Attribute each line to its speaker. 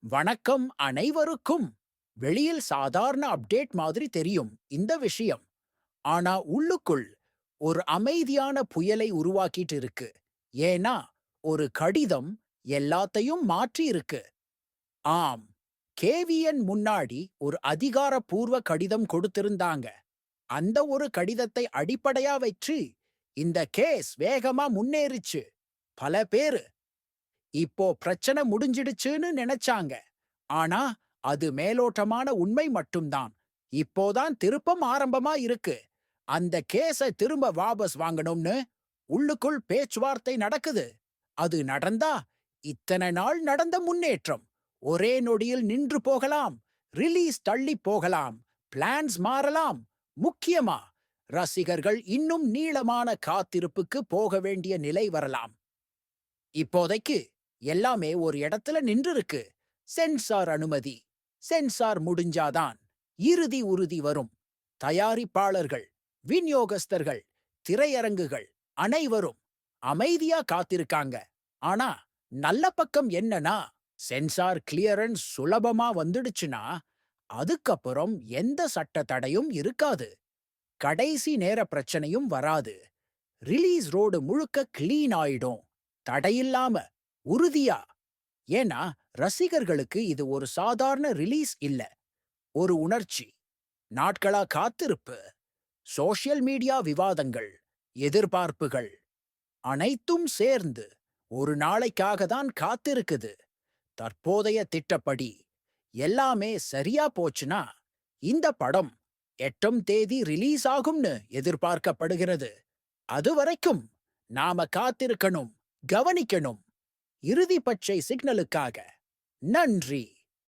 Speaker 1: வணக்கம் அனைவருக்கும். வெளியில் சாதாரண அப்டேட் மாதிரி தெரியும் இந்த விஷயம். ஆனா உள்ளுக்குள் ஒரு அமைதியான புயலை உருவாக்கிட்டு இருக்கு. ஏன்னா ஒரு கடிதம் எல்லாத்தையும் மாற்றி இருக்கு. ஆம், கேவிஎன் முன்னாடி ஒரு அதிகாரப்பூர்வ கடிதம் கொடுத்திருந்தாங்க. அந்த ஒரு கடிதத்தை அடிப்படையா வச்சு இந்த கேஸ் வேகமா முன்னேறிச்சு. பல பேரு இப்போ பிரச்சனை முடிஞ்சிடுச்சுன்னு நினைச்சாங்க. ஆனா அது மேலோட்டமான உண்மை மட்டும்தான். இப்போதான் திருப்பம் ஆரம்பமா இருக்கு. அந்த கேஸ திரும்ப வாபஸ் வாங்கணும்னு உள்ளுக்குள் பேச்சுவார்த்தை நடக்குது. அது நடந்தா இத்தனை நாள் நடந்த முன்னேற்றம் ஒரே நொடியில் நின்று போகலாம். ரிலீஸ் தள்ளி போகலாம். பிளான்ஸ் மாறலாம். முக்கியமா ரசிகர்கள் இன்னும் நீளமான காத்திருப்புக்கு போக வேண்டிய நிலை வரலாம். இப்போதைக்கு எல்லாமே ஒரு இடத்துல நின்றுருக்கு. சென்சார் அனுமதி. சென்சார் முடிஞ்சாதான் இறுதி உறுதி வரும். தயாரிப்பாளர்கள், விநியோகஸ்தர்கள், திரையரங்குகள் அனைவரும் அமைதியா காத்திருக்காங்க. ஆனா நல்ல பக்கம் என்னன்னா, சென்சார் கிளியரன்ஸ் சுலபமா வந்துடுச்சுன்னா அதுக்கப்புறம் எந்த சட்ட தடையும் இருக்காது. கடைசி நேர பிரச்சனையும் வராது. ரிலீஸ் ரோடு முழுக்க கிளீன் ஆயிடும். தடையில்லாம, உறுதியா. ஏன்னா ரசிகர்களுக்கு இது ஒரு சாதாரண ரிலீஸ் இல்ல. ஒரு உணர்ச்சி. நாட்களா காத்திருப்பு. சோஷியல் மீடியா விவாதங்கள், எதிர்பார்ப்புகள் அனைத்தும் சேர்ந்து ஒரு நாளைக்காக தான் காத்திருக்குது. தற்போதைய திட்டப்படி எல்லாமே சரியா போச்சுன்னா இந்த படம் 8ஆம் தேதி ரிலீஸ் ஆகும்னு எதிர்பார்க்கப்படுகிறது. அதுவரைக்கும் நாம காத்திருக்கணும், கவனிக்கணும். இறுதி பச்சை சிக்னலுக்காக. நன்றி.